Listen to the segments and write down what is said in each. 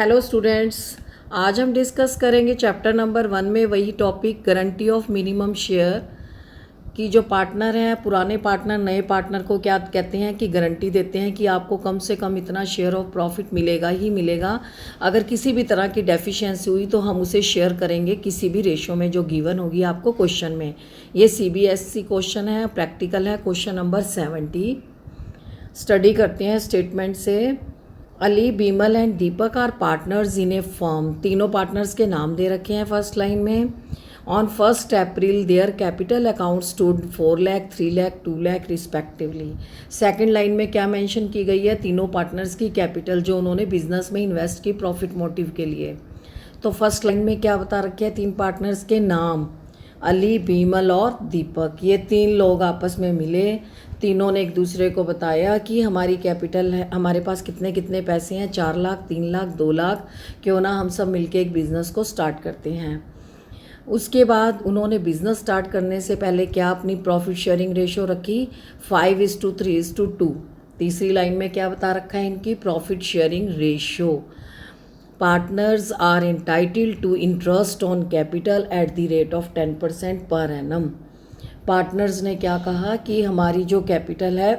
Hello students, आज हम discuss करेंगे चैप्टर नंबर 1 में वही topic guarantee of minimum share की। जो पार्टनर हैं, पुराने पार्टनर नए पार्टनर को क्या कहते हैं कि गारंटी देते हैं कि आपको कम से कम इतना शेयर ऑफ प्रॉफिट मिलेगा ही मिलेगा। अगर किसी भी तरह की डेफिशिएंसी हुई तो हम उसे शेयर करेंगे किसी भी रेशो में जो गिवन होगी आपको क्वेश्चन में। ये CBSE क्वेश्चन है, प्रैक्टिकल है, क्वेश्चन नंबर 70। स्टडी करते हैं स्टेटमेंट से। Ali, Bimal and Deepak are partners in a firm. तीनों पार्टनर्स के नाम दे रखे हैं फर्स्ट लाइन में। On 1 April their capital account stood 4 lakh, 3 lakh, 2 lakh respectively. Second line में क्या मेंशन की गई है? तीनों पार्टनर्स की कैपिटल जो उन्होंने बिजनेस में इन्वेस्ट की प्रॉफिट मोटिव के लिए। तो फर्स्ट लाइन में क्या बता रखे हैं? 3 पार्टनर्स के नाम, अली, बीमल और दीपक। ये 3 लोग आपस में मिले, तीनों ने एक दूसरे को बताया कि हमारी कैपिटल है, हमारे पास कितने कितने पैसे हैं, 4 लाख, 3 लाख, 2 लाख, क्यों ना हम सब मिलके एक बिज़नेस को स्टार्ट करते हैं। उसके बाद उन्होंने बिज़नेस स्टार्ट करने से पहले क्या अपनी प्रॉफिट शेयरिंग रेशो रखी? 5:3:2। तीसरी लाइन में क्या बता रखा है इनकी? Profit sharing ratio. Partners are entitled to interest on capital at the rate of 10% per annum. Partners ने क्या कहा कि हमारी जो कैपिटल है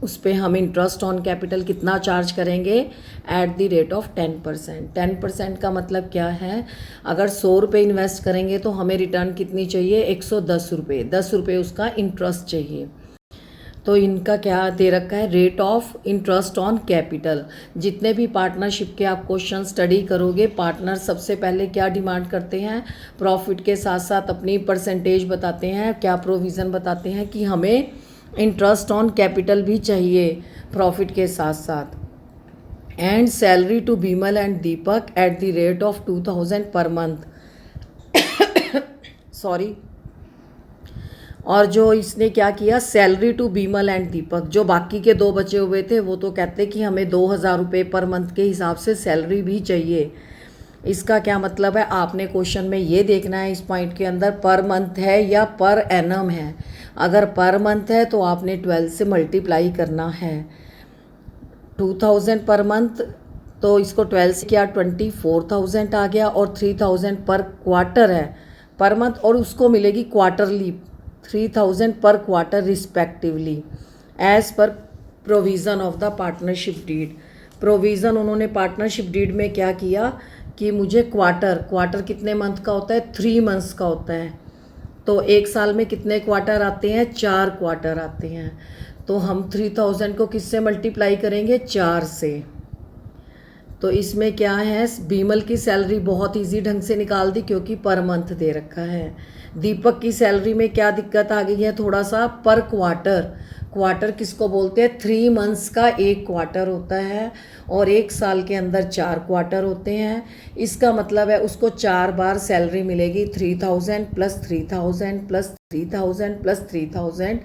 उस पर हम इंटरेस्ट ऑन कैपिटल कितना चार्ज करेंगे? Eight the rate of 10%। 10% का मतलब क्या है? अगर 100 रुपये इन्वेस्ट करेंगे तो हमें रिटर्न कितनी चाहिए? 110 रुपये। 10 रुपये उसका इंटरेस्ट चाहिए। तो इनका क्या दे रखा है? Rate of interest on capital. जितने भी पार्टनरशिप के आप क्वेश्चन स्टडी करोगे, पार्टनर सबसे पहले क्या डिमांड करते हैं? प्रॉफिट के साथ साथ अपनी परसेंटेज बताते हैं। क्या प्रोविज़न बताते हैं कि हमें इंटरेस्ट ऑन कैपिटल भी चाहिए प्रॉफिट के साथ साथ। And salary to Bimal and Deepak at the rate of 2000 per month. Sorry. और जो इसने क्या किया? Salary to Bimal and Deepak, जो बाकी के 2 बचे हुए थे वो तो कहते कि हमें 2000 रुपये पर मंथ के हिसाब से सैलरी भी चाहिए। इसका क्या मतलब है? आपने क्वेश्चन में ये देखना है इस पॉइंट के अंदर पर मंथ है या पर एनम है। अगर पर मंथ है तो आपने 12 से मल्टीप्लाई करना है। 2000 पर मंथ, तो इसको 12 से किया 24,000 आ गया, और 3000 पर क्वार्टर है पर मंथ, और उसको मिलेगी quarterly 3000 per quarter respectively as per provision of the partnership deed. Provision उन्होंने पार्टनरशिप डीड में क्या किया कि मुझे क्वार्टर कितने मंथ का होता है? 3 मंथ्स का होता है। तो एक साल में कितने क्वार्टर आते हैं? 4 क्वार्टर आते हैं। तो हम 3000 को किससे मल्टीप्लाई करेंगे? 4 से। तो इसमें क्या है? बीमल की सैलरी बहुत इजी ढंग से निकाल दी क्योंकि पर मंथ दे रखा है। दीपक की सैलरी में क्या दिक्कत आ गई है? थोड़ा सा पर क्वार्टर। क्वार्टर किसको बोलते हैं? 3 मंथ्स का एक क्वार्टर होता है, और एक साल के अंदर 4 क्वार्टर होते हैं। इसका मतलब है उसको 4 बार सैलरी मिलेगी। 3000 plus 3000 plus 3000 plus 3000,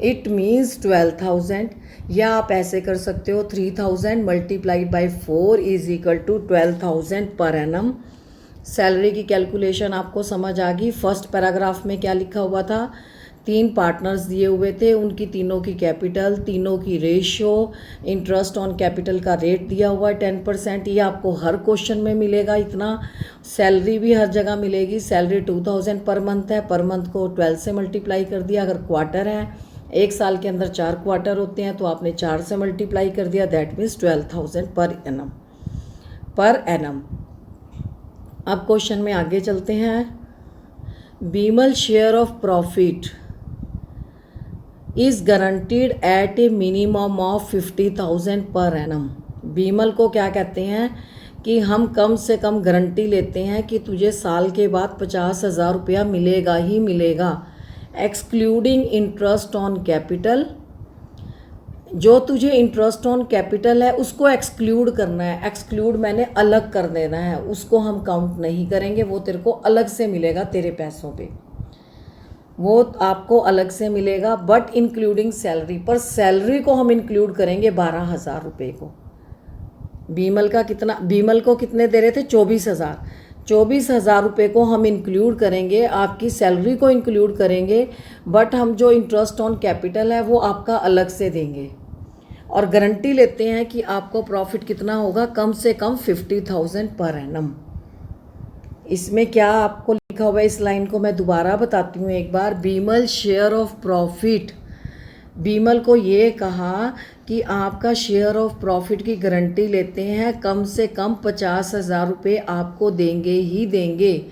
it means 12,000। या आप ऐसे कर सकते हो 3000 multiplied by 4 is equal to 12,000 per annum. Salary की कैलकुलेशन आपको समझ आ गई। फर्स्ट पैराग्राफ में क्या लिखा हुआ था? 3 पार्टनर्स दिए हुए थे, उनकी तीनों की कैपिटल, तीनों की रेशियो, इंटरेस्ट ऑन कैपिटल का रेट दिया हुआ है 10%। ये आपको हर क्वेश्चन में मिलेगा इतना। सैलरी भी हर जगह मिलेगी। सैलरी 2000 पर मंथ है, पर मंथ को 12 से मल्टीप्लाई कर दिया। अगर क्वार्टर है, एक साल के अंदर 4 क्वार्टर होते हैं, तो आपने 4 से मल्टीप्लाई कर दिया, दैट मीन्स 12,000 पर एनम। अब क्वेश्चन में आगे चलते हैं। Bimal share of profit is guaranteed at a minimum of 50,000 per annum. Bimal को क्या कहते हैं कि हम कम से कम गारंटी लेते हैं कि तुझे साल के बाद 50,000 रुपया मिलेगा ही मिलेगा, एक्सक्लूडिंग इंटरेस्ट ऑन कैपिटल। जो तुझे इंटरेस्ट ऑन कैपिटल है उसको एक्सक्लूड करना है। एक्सक्लूड मैंने अलग कर देना है, उसको हम काउंट नहीं करेंगे, वो तेरे को अलग से मिलेगा तेरे पैसों पे, वो आपको अलग से मिलेगा। बट इंक्लूडिंग सैलरी, पर सैलरी को हम इंक्लूड करेंगे 12,000 रुपये को। बीमल को कितने दे रहे थे? 24,000। 24,000 रुपये को हम इंक्लूड करेंगे, आपकी सैलरी को इंक्लूड करेंगे, बट हम जो इंटरेस्ट ऑन कैपिटल है वो आपका अलग से देंगे। और गारंटी लेते हैं कि आपको प्रॉफिट कितना होगा, कम से कम 50,000 पर एनम। इसमें क्या आपको लिखा हुआ है, इस लाइन को मैं दोबारा बताती हूँ एक बार। Bimal share of profit, Bimal को ये कहा कि आपका शेयर ऑफ प्रॉफिट की गारंटी लेते हैं, कम से कम 50,000 रुपये आपको देंगे ही देंगे।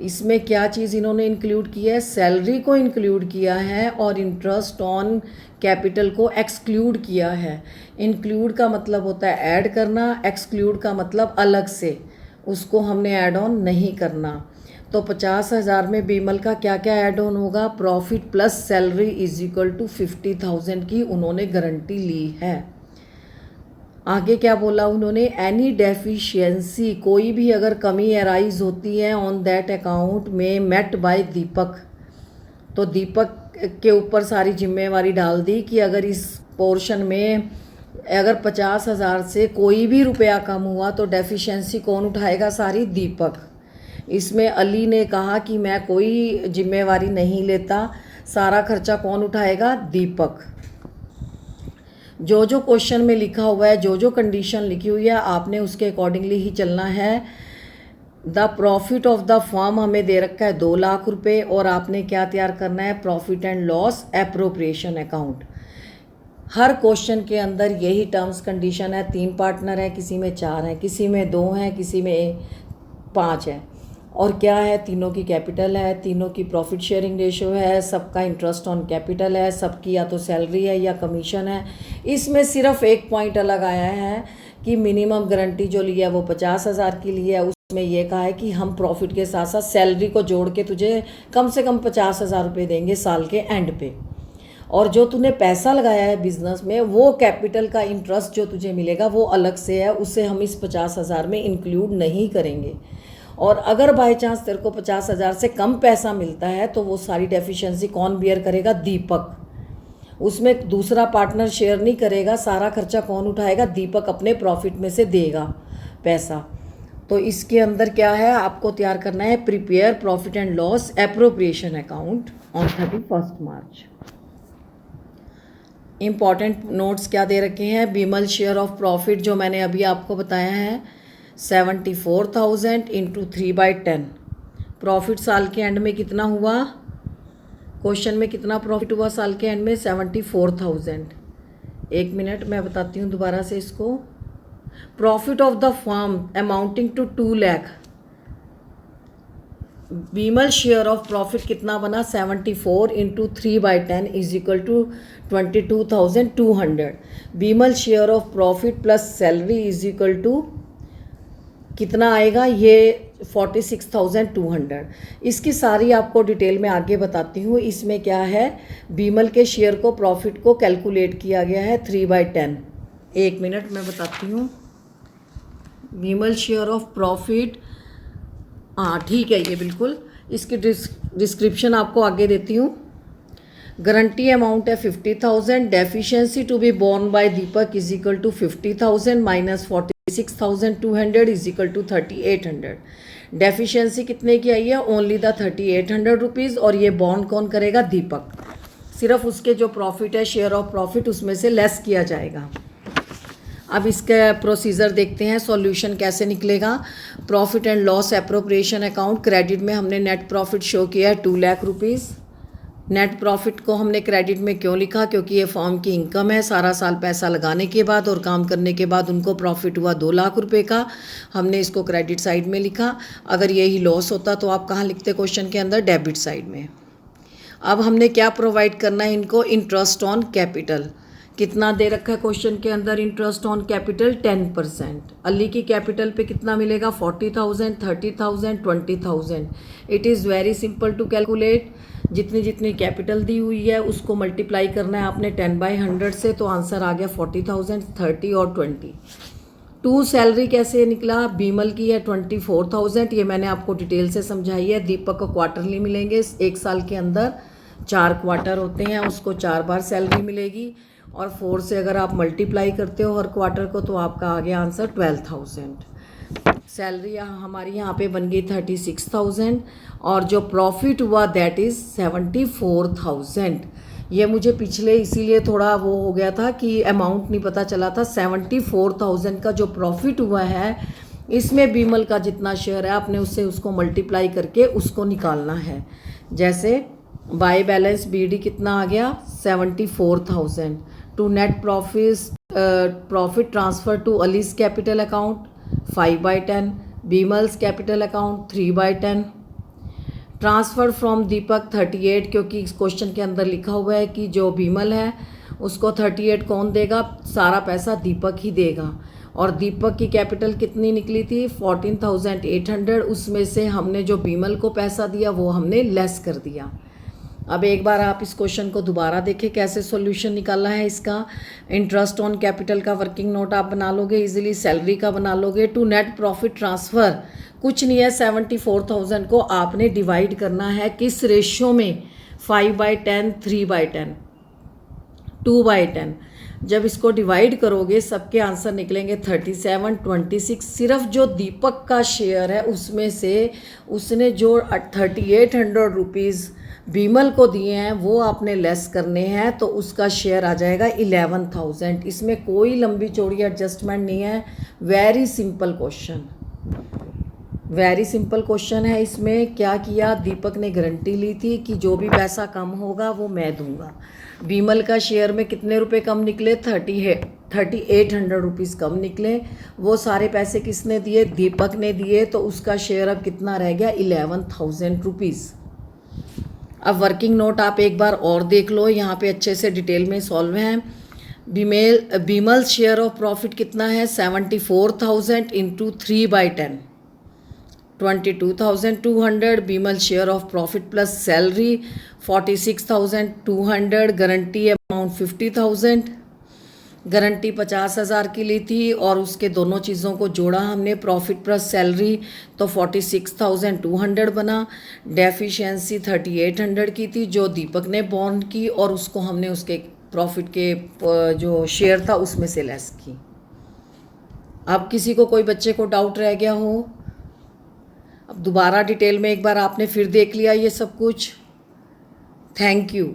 इसमें क्या चीज़ इन्होंने इंक्लूड किया है, सैलरी को इंक्लूड किया है और इंटरेस्ट ऑन कैपिटल को एक्सक्लूड किया है। इंक्लूड का मतलब होता है ऐड करना, एक्सक्लूड का मतलब अलग से, उसको हमने ऐड ऑन नहीं करना। तो 50,000 में बीमल का क्या क्या ऐड ऑन होगा, profit plus salary is equal to 50,000 की उन्होंने गारंटी ली है। आगे क्या बोला उन्होंने, एनी डेफिशिएंसी, कोई भी अगर कमी अराइज होती है ऑन दैट अकाउंट में मेट बाय दीपक, तो दीपक के ऊपर सारी जिम्मेवारी डाल दी कि अगर इस पोर्शन में अगर 50,000 से कोई भी रुपया कम हुआ तो डेफिशिएंसी कौन उठाएगा, सारी दीपक। इसमें अली ने कहा कि मैं कोई जिम्मेवारी नहीं लेता, सारा खर्चा कौन उठाएगा, दीपक। जो जो क्वेश्चन में लिखा हुआ है, जो जो कंडीशन लिखी हुई है, आपने उसके अकॉर्डिंगली ही चलना है। The profit of the firm हमें दे रखा है 2 लाख रुपए और आपने क्या तैयार करना है, profit and loss appropriation account. Her question के अंदर यही टर्म्स कंडीशन है। 3 पार्टनर हैं, किसी में 4 हैं, किसी में 2 हैं, किसी में 5 है। और क्या है, तीनों की कैपिटल है, तीनों की प्रॉफिट शेयरिंग रेशो है, सबका इंटरेस्ट ऑन कैपिटल है, सबकी या तो सैलरी है या कमीशन है। इसमें सिर्फ एक पॉइंट अलग आया है कि मिनिमम गारंटी जो ली है वो 50,000 की ली है। उसमें यह कहा है कि हम प्रॉफिट के साथ साथ सैलरी को जोड़ के तुझे कम से कम 50,000 रुपये देंगे साल के एंड पे, और जो तूने पैसा लगाया है बिजनेस में वो कैपिटल का इंटरेस्ट जो तुझे मिलेगा वो अलग से है, उसे हम इस 50,000 में इंक्लूड नहीं करेंगे। और अगर बाय चांस तेरे को 50,000 से कम पैसा मिलता है तो वो सारी डेफिशिएंसी कौन बियर करेगा, दीपक। उसमें दूसरा पार्टनर शेयर नहीं करेगा, सारा खर्चा कौन उठाएगा, दीपक अपने प्रॉफिट में से देगा पैसा। तो इसके अंदर क्या है, आपको तैयार करना है prepare profit and loss appropriation account on 31 March. Important notes क्या दे रखे हैं, बीमल शेयर ऑफ प्रॉफिट जो मैंने अभी आपको बताया है 74,000 इंटू 3/10। प्रॉफिट साल के एंड में कितना हुआ, क्वेश्चन में कितना प्रॉफिट हुआ साल के एंड में, 74,000। एक मिनट मैं बताती हूँ दोबारा से इसको। Profit of the firm amounting to 2 lakh, Bimal share of profit कितना बना, 74 into 3/10 is equal to 22,200। Bimal share of profit plus salary is equal to कितना आएगा, ये 46,200। इसकी सारी आपको डिटेल में आगे बताती हूँ। इसमें क्या है, बीमल के शेयर को प्रॉफिट को कैलकुलेट किया गया है 3/10। एक मिनट मैं बताती हूँ। बीमल शेयर ऑफ प्रॉफिट, हाँ ठीक है ये बिल्कुल, इसकी डिस्क्रिप्शन आपको आगे देती हूँ। गारंटी अमाउंट है 50,000, deficiency to be borne by Deepak is equal to 50,000 minus 46,200 is equal to 3,800। Deficiency कितने की आई है, ओनली द 3,800 रुपीज़, और ये बॉन्ड कौन करेगा, दीपक। सिर्फ उसके जो प्रॉफिट है शेयर ऑफ प्रॉफिट उसमें से लेस किया जाएगा। अब इसका प्रोसीजर देखते हैं, सॉल्यूशन कैसे निकलेगा। Profit and loss appropriation account, credit में हमने नेट प्रॉफिट शो किया है 2 लाख रुपीज़। नेट प्रॉफिट को हमने क्रेडिट में क्यों लिखा, क्योंकि ये फर्म की इनकम है, सारा साल पैसा लगाने के बाद और काम करने के बाद उनको प्रॉफिट हुआ 2 लाख रुपए का, हमने इसको क्रेडिट साइड में लिखा। अगर यही लॉस होता तो आप कहाँ लिखते क्वेश्चन के अंदर, डेबिट साइड में। अब हमने क्या प्रोवाइड करना है इनको, इंटरेस्ट ऑन कैपिटल। कितना दे रखा है क्वेश्चन के अंदर, इंटरेस्ट ऑन कैपिटल 10%। अली की कैपिटल पे कितना मिलेगा, 40,000, 30,000, 20,000। It is very simple to calculate. जितनी जितनी कैपिटल दी हुई है उसको मल्टीप्लाई करना है आपने 10/100 से, तो आंसर आ गया 40,000, 30 और 20। 2 सैलरी कैसे निकला, बीमल की है 24,000, ये मैंने आपको डिटेल से समझाई है। दीपक को क्वार्टरली मिलेंगे, 1 साल के अंदर 4 क्वार्टर होते हैं, उसको 4 बार सैलरी मिलेगी, और 4 से अगर आप मल्टीप्लाई करते हो हर क्वार्टर को तो आपका आ गया आंसर 12,000। सैलरी हमारी यहाँ पे बन गई 36,000, और जो प्रॉफिट हुआ दैट इज़ 74,000। ये मुझे पिछले इसीलिए थोड़ा वो हो गया था कि अमाउंट नहीं पता चला था। 74,000 का जो प्रॉफिट हुआ है इसमें बीमल का जितना शेयर है आपने उससे उसको मल्टीप्लाई करके उसको निकालना है। जैसे बाय बैलेंस बीडी कितना आ गया 74,000 to net profit transfer to Ali's capital account 5/10, Bimal's capital account 3/10, transfer from Deepak 38, क्योंकि इस क्वेश्चन के अंदर लिखा हुआ है कि जो बीमल है उसको 38 कौन देगा, सारा पैसा दीपक ही देगा। और दीपक की कैपिटल कितनी निकली थी 14,800, उसमें से हमने जो बीमल को पैसा दिया वो हमने लेस कर दिया। अब एक बार आप इस क्वेश्चन को दोबारा देखें कैसे सॉल्यूशन निकाला है इसका। इंटरेस्ट ऑन कैपिटल का वर्किंग नोट आप बना लोगे इजीली, सैलरी का बना लोगे। टू नेट प्रॉफिट ट्रांसफ़र कुछ नहीं है, 74,000 को आपने डिवाइड करना है किस रेशियो में, 5/10, 3/10, 2/10। जब इसको डिवाइड करोगे सबके आंसर निकलेंगे 37, 26। सिर्फ जो दीपक का शेयर है उसमें से उसने जो 3,800 रुपीज़ बीमल को दिए हैं वो आपने लेस करने हैं, तो उसका शेयर आ जाएगा 11,000। इसमें कोई लंबी चौड़ी एडजस्टमेंट नहीं है, very simple question, very simple question है। इसमें क्या किया, दीपक ने गारंटी ली थी कि जो भी पैसा कम होगा वो मैं दूंगा। बीमल का शेयर में कितने रुपए कम निकले, 3,800 रुपीज़ कम निकले। वो सारे पैसे किसने दिए, दीपक ने दिए, तो उसका शेयर अब कितना रह गया 11,000 रुपीज़। अब वर्किंग नोट आप एक बार और देख लो, यहाँ पे अच्छे से डिटेल में सॉल्व हैं। बीमल शेयर ऑफ प्रॉफिट कितना है 74,000 into 3/10, 22,200। Bimal share of profit plus salary 46,200, guarantee amount 50,000, guarantee 50,000 की ली थी और उसके दोनों चीज़ों को जोड़ा हमने, प्रॉफिट प्लस सैलरी, तो 46,200 बना। डेफिशिएंसी 3,800 की थी जो दीपक ने बॉन्ड की और उसको हमने उसके प्रॉफिट के जो शेयर था उसमें से लेस की। अब किसी को कोई बच्चे को डाउट रह गया हो, अब दोबारा डिटेल में एक बार आपने फिर देख लिया ये सब कुछ। Thank you.